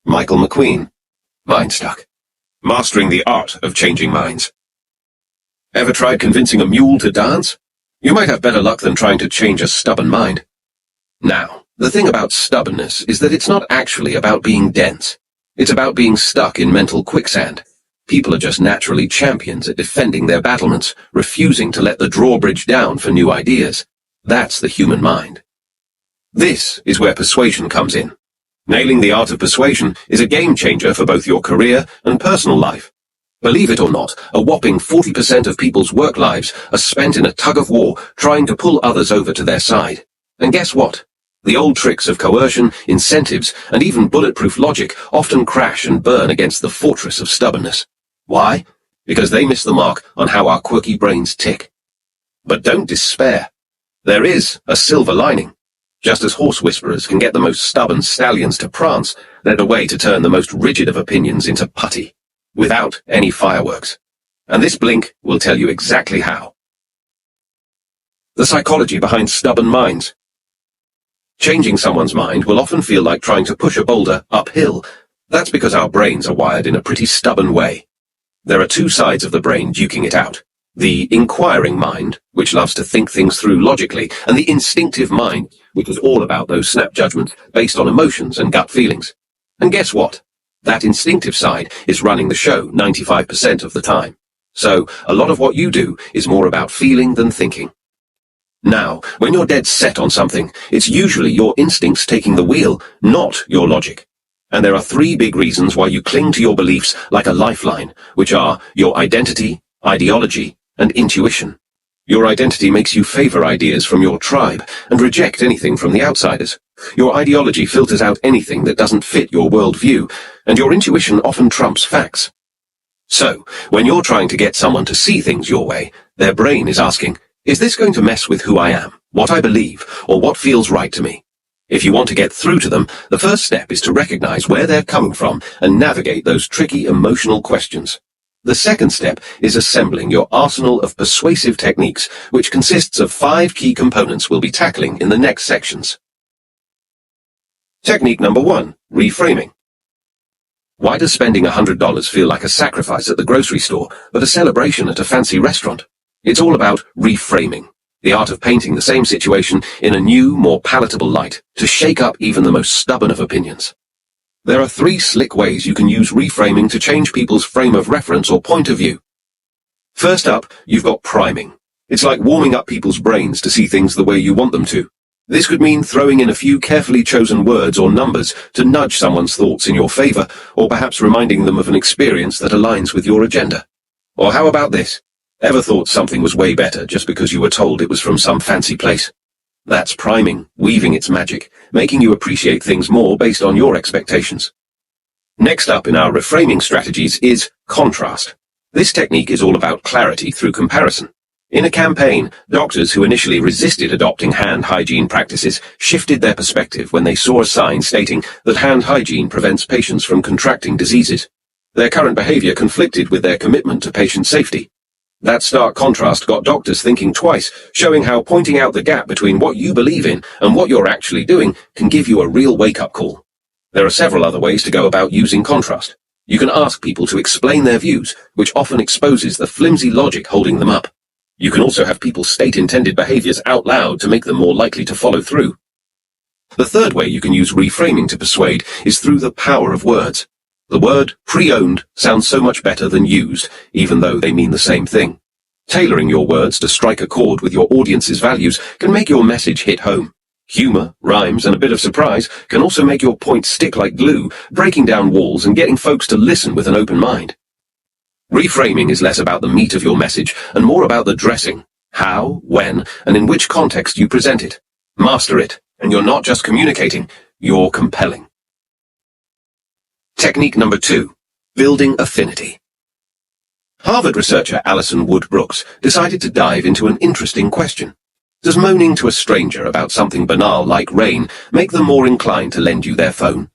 Michael McQueen. Mindstuck. Mastering the art of changing minds. Ever tried convincing a mule to dance? You might have better luck than trying to change a stubborn mind. Now, the thing about stubbornness is that it's not actually about being dense. It's about being stuck in mental quicksand. People are just naturally champions at defending their battlements, refusing to let the drawbridge down for new ideas. That's the human mind. This is where persuasion comes in. Nailing the art of persuasion is a game changer for both your career and personal life. Believe it or not, a whopping 40% of people's work lives are spent in a tug-of-war trying to pull others over to their side. And guess what? The old tricks of coercion, incentives, and even bulletproof logic often crash and burn against the fortress of stubbornness. Why? Because they miss the mark on how our quirky brains tick. But don't despair. There is a silver lining. Just as horse whisperers can get the most stubborn stallions to prance, there's a way to turn the most rigid of opinions into putty, without any fireworks. And this blink will tell you exactly how. The psychology behind stubborn minds. Changing someone's mind will often feel like trying to push a boulder uphill. That's because our brains are wired in a pretty stubborn way. There are two sides of the brain duking it out. The inquiring mind, which loves to think things through logically, and the instinctive mind, which is all about those snap judgments based on emotions and gut feelings. And guess what? That instinctive side is running the show 95% of the time. So, a lot of what you do is more about feeling than thinking. Now, when you're dead set on something, it's usually your instincts taking the wheel, not your logic. And there are three big reasons why you cling to your beliefs like a lifeline, which are your identity, ideology, and intuition. Your identity makes you favor ideas from your tribe and reject anything from the outsiders. Your ideology filters out anything that doesn't fit your worldview, and your intuition often trumps facts. So, when you're trying to get someone to see things your way, their brain is asking, is this going to mess with who I am, what I believe, or what feels right to me? If you want to get through to them, the first step is to recognize where they're coming from and navigate those tricky emotional questions. The second step is assembling your arsenal of persuasive techniques, which consists of 5 key components we'll be tackling in the next sections. Technique number 1, reframing. Why does spending $100 feel like a sacrifice at the grocery store, but a celebration at a fancy restaurant? It's all about reframing, the art of painting the same situation in a new, more palatable light, to shake up even the most stubborn of opinions. There are 3 slick ways you can use reframing to change people's frame of reference or point of view. First up, you've got priming. It's like warming up people's brains to see things the way you want them to. This could mean throwing in a few carefully chosen words or numbers to nudge someone's thoughts in your favor, or perhaps reminding them of an experience that aligns with your agenda. Or how about this? Ever thought something was way better just because you were told it was from some fancy place? That's priming, weaving its magic, making you appreciate things more based on your expectations. Next up in our reframing strategies is contrast. This technique is all about clarity through comparison. In a campaign, doctors who initially resisted adopting hand hygiene practices shifted their perspective when they saw a sign stating that hand hygiene prevents patients from contracting diseases. Their current behavior conflicted with their commitment to patient safety. That stark contrast got doctors thinking twice, showing how pointing out the gap between what you believe in and what you're actually doing can give you a real wake-up call. There are several other ways to go about using contrast. You can ask people to explain their views, which often exposes the flimsy logic holding them up. You can also have people state intended behaviors out loud to make them more likely to follow through. The third way you can use reframing to persuade is through the power of words. The word pre-owned sounds so much better than used, even though they mean the same thing. Tailoring your words to strike a chord with your audience's values can make your message hit home. Humor, rhymes, and a bit of surprise can also make your point stick like glue, breaking down walls and getting folks to listen with an open mind. Reframing is less about the meat of your message and more about the dressing, how, when, and in which context you present it. Master it, and you're not just communicating, you're compelling. Technique number 2, building affinity. Harvard researcher Alison Wood Brooks decided to dive into an interesting question. Does moaning to a stranger about something banal like rain make them more inclined to lend you their phone?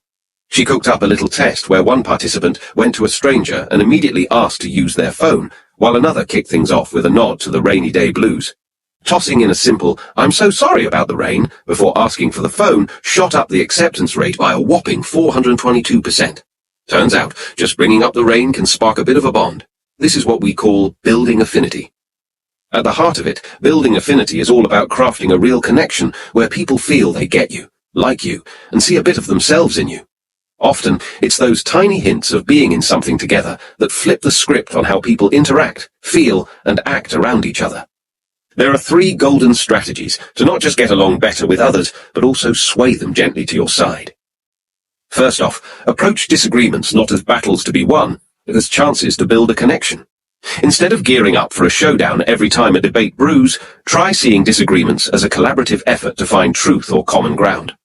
She cooked up a little test where one participant went to a stranger and immediately asked to use their phone, while another kicked things off with a nod to the rainy day blues. Tossing in a simple, "I'm so sorry about the rain," before asking for the phone shot up the acceptance rate by a whopping 422%. Turns out, just bringing up the rain can spark a bit of a bond. This is what we call building affinity. At the heart of it, building affinity is all about crafting a real connection where people feel they get you, like you, and see a bit of themselves in you. Often, it's those tiny hints of being in something together that flip the script on how people interact, feel, and act around each other. There are 3 golden strategies to not just get along better with others, but also sway them gently to your side. First off, approach disagreements not as battles to be won, but as chances to build a connection. Instead of gearing up for a showdown every time a debate brews, try seeing disagreements as a collaborative effort to find truth or common ground.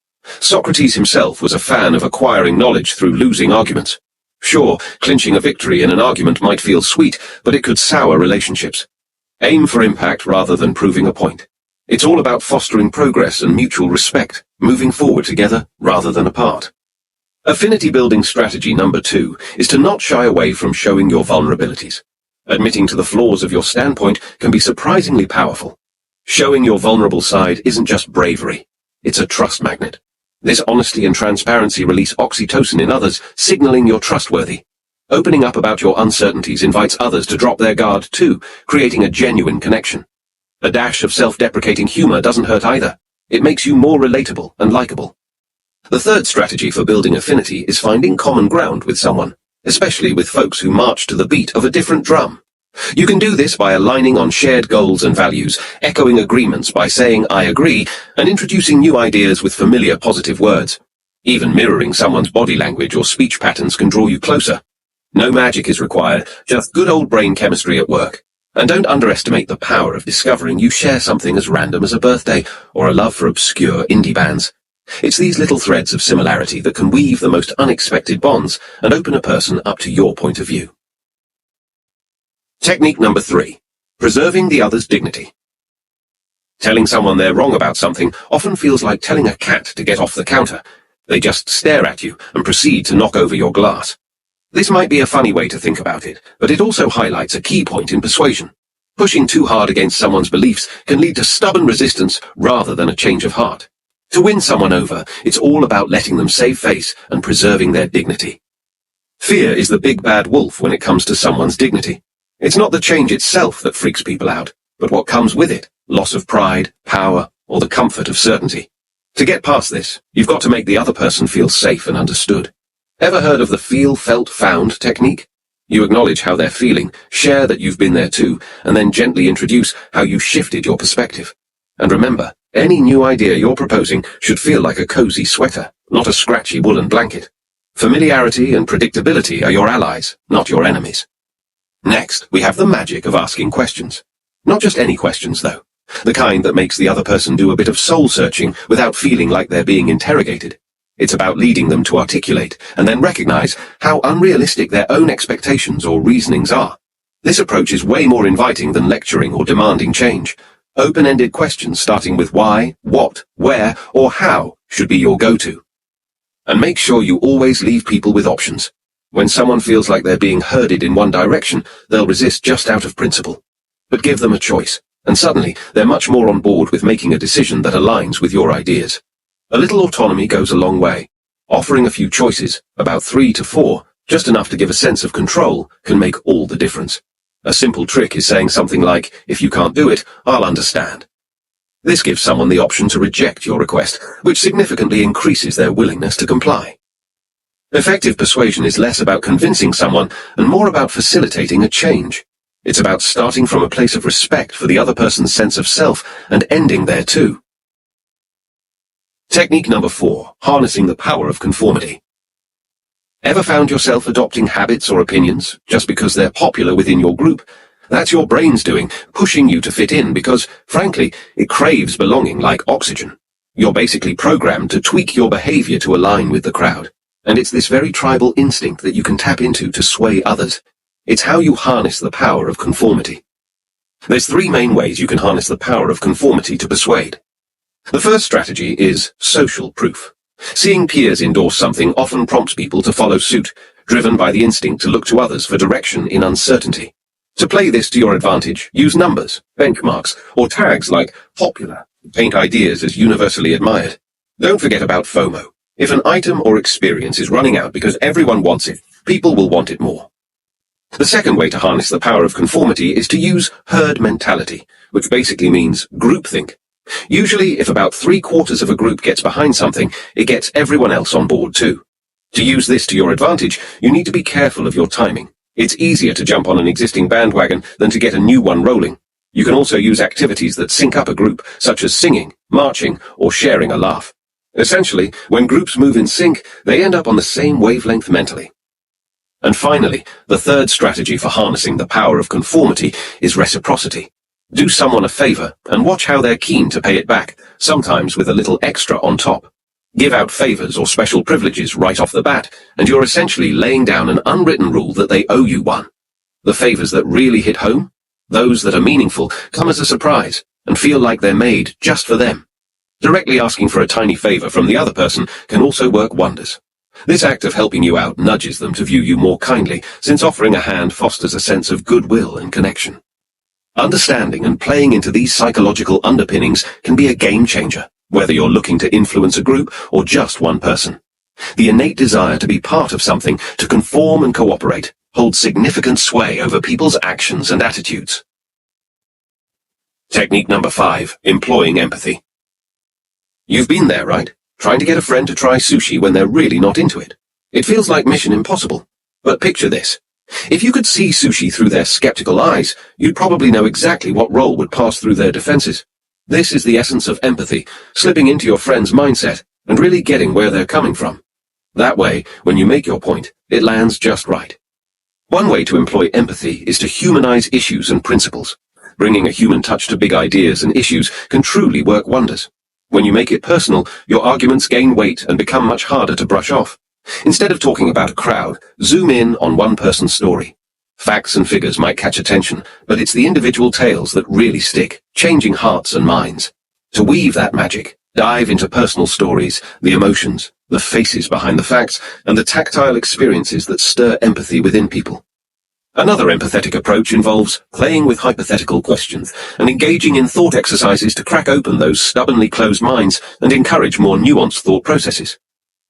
Socrates himself was a fan of acquiring knowledge through losing arguments. Sure, clinching a victory in an argument might feel sweet, but it could sour relationships. Aim for impact rather than proving a point. It's all about fostering progress and mutual respect, moving forward together rather than apart. Affinity building strategy number 2 is to not shy away from showing your vulnerabilities. Admitting to the flaws of your standpoint can be surprisingly powerful. Showing your vulnerable side isn't just bravery, it's a trust magnet. This honesty and transparency release oxytocin in others, signaling you're trustworthy. Opening up about your uncertainties invites others to drop their guard too, creating a genuine connection. A dash of self-deprecating humor doesn't hurt either. It makes you more relatable and likable. The third strategy for building affinity is finding common ground with someone, especially with folks who march to the beat of a different drum. You can do this by aligning on shared goals and values, echoing agreements by saying "I agree," and introducing new ideas with familiar positive words. Even mirroring someone's body language or speech patterns can draw you closer. No magic is required, just good old brain chemistry at work. And don't underestimate the power of discovering you share something as random as a birthday or a love for obscure indie bands. It's these little threads of similarity that can weave the most unexpected bonds and open a person up to your point of view. Technique number 3. Preserving the other's dignity. Telling someone they're wrong about something often feels like telling a cat to get off the counter. They just stare at you and proceed to knock over your glass. This might be a funny way to think about it, but it also highlights a key point in persuasion. Pushing too hard against someone's beliefs can lead to stubborn resistance rather than a change of heart. To win someone over, it's all about letting them save face and preserving their dignity. Fear is the big bad wolf when it comes to someone's dignity. It's not the change itself that freaks people out, but what comes with it, loss of pride, power, or the comfort of certainty. To get past this, you've got to make the other person feel safe and understood. Ever heard of the feel, felt, found technique? You acknowledge how they're feeling, share that you've been there too, and then gently introduce how you shifted your perspective. And remember, any new idea you're proposing should feel like a cozy sweater, not a scratchy woolen blanket. Familiarity and predictability are your allies, not your enemies. Next, we have the magic of asking questions. Not just any questions, though. The kind that makes the other person do a bit of soul-searching without feeling like they're being interrogated. It's about leading them to articulate and then recognize how unrealistic their own expectations or reasonings are. This approach is way more inviting than lecturing or demanding change. Open-ended questions starting with why, what, where, or how should be your go-to. And make sure you always leave people with options. When someone feels like they're being herded in one direction, they'll resist just out of principle. But give them a choice, and suddenly they're much more on board with making a decision that aligns with your ideas. A little autonomy goes a long way. Offering a few choices, about 3 to 4, just enough to give a sense of control, can make all the difference. A simple trick is saying something like, "If you can't do it, I'll understand." This gives someone the option to reject your request, which significantly increases their willingness to comply. Effective persuasion is less about convincing someone and more about facilitating a change. It's about starting from a place of respect for the other person's sense of self and ending there too. Technique number 4, harnessing the power of conformity. Ever found yourself adopting habits or opinions just because they're popular within your group? That's your brain's doing, pushing you to fit in because, frankly, it craves belonging like oxygen. You're basically programmed to tweak your behavior to align with the crowd. And it's this very tribal instinct that you can tap into to sway others. It's how you harness the power of conformity. There's 3 main ways you can harness the power of conformity to persuade. The first strategy is social proof. Seeing peers endorse something often prompts people to follow suit, driven by the instinct to look to others for direction in uncertainty. To play this to your advantage, use numbers, benchmarks, or tags like popular to paint ideas as universally admired. Don't forget about FOMO. If an item or experience is running out because everyone wants it, people will want it more. The second way to harness the power of conformity is to use herd mentality, which basically means groupthink. Usually, if about 3/4 of a group gets behind something, it gets everyone else on board too. To use this to your advantage, you need to be careful of your timing. It's easier to jump on an existing bandwagon than to get a new one rolling. You can also use activities that sync up a group, such as singing, marching, or sharing a laugh. Essentially, when groups move in sync, they end up on the same wavelength mentally. And finally, the third strategy for harnessing the power of conformity is reciprocity. Do someone a favor and watch how they're keen to pay it back, sometimes with a little extra on top. Give out favors or special privileges right off the bat, and you're essentially laying down an unwritten rule that they owe you one. The favors that really hit home, those that are meaningful, come as a surprise and feel like they're made just for them. Directly asking for a tiny favor from the other person can also work wonders. This act of helping you out nudges them to view you more kindly, since offering a hand fosters a sense of goodwill and connection. Understanding and playing into these psychological underpinnings can be a game changer, whether you're looking to influence a group or just one person. The innate desire to be part of something, to conform and cooperate, holds significant sway over people's actions and attitudes. Technique number 5, employing empathy. You've been there, right? Trying to get a friend to try sushi when they're really not into it. It feels like mission impossible. But picture this. If you could see sushi through their skeptical eyes, you'd probably know exactly what role would pass through their defenses. This is the essence of empathy, slipping into your friend's mindset and really getting where they're coming from. That way, when you make your point, it lands just right. One way to employ empathy is to humanize issues and principles. Bringing a human touch to big ideas and issues can truly work wonders. When you make it personal, your arguments gain weight and become much harder to brush off. Instead of talking about a crowd, zoom in on one person's story. Facts and figures might catch attention, but it's the individual tales that really stick, changing hearts and minds. To weave that magic, dive into personal stories, the emotions, the faces behind the facts, and the tactile experiences that stir empathy within people. Another empathetic approach involves playing with hypothetical questions and engaging in thought exercises to crack open those stubbornly closed minds and encourage more nuanced thought processes.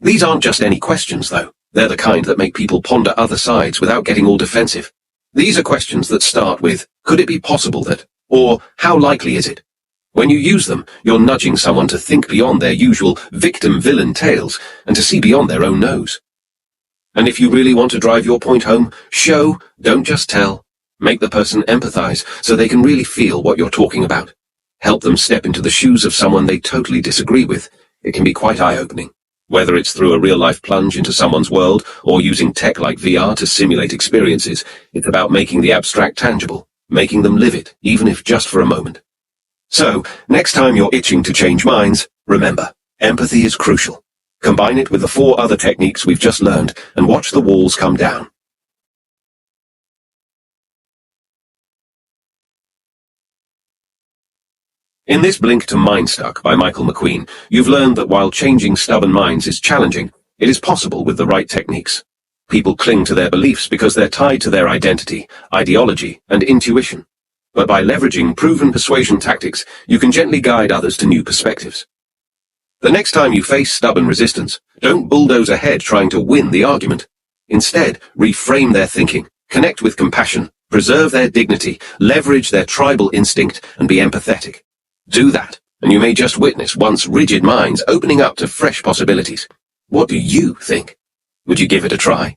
These aren't just any questions, though. They're the kind that make people ponder other sides without getting all defensive. These are questions that start with, could it be possible that, or how likely is it? When you use them, you're nudging someone to think beyond their usual victim-villain tales and to see beyond their own nose. And if you really want to drive your point home, show, don't just tell. Make the person empathize so they can really feel what you're talking about. Help them step into the shoes of someone they totally disagree with. It can be quite eye-opening. Whether it's through a real-life plunge into someone's world or using tech like VR to simulate experiences, it's about making the abstract tangible, making them live it, even if just for a moment. So, next time you're itching to change minds, remember, empathy is crucial. Combine it with the 4 other techniques we've just learned and watch the walls come down. In this Blink to Mindstuck by Michael McQueen, you've learned that while changing stubborn minds is challenging, it is possible with the right techniques. People cling to their beliefs because they're tied to their identity, ideology, and intuition. But by leveraging proven persuasion tactics, you can gently guide others to new perspectives. The next time you face stubborn resistance, don't bulldoze ahead trying to win the argument. Instead, reframe their thinking, connect with compassion, preserve their dignity, leverage their tribal instinct, and be empathetic. Do that, and you may just witness once rigid minds opening up to fresh possibilities. What do you think? Would you give it a try?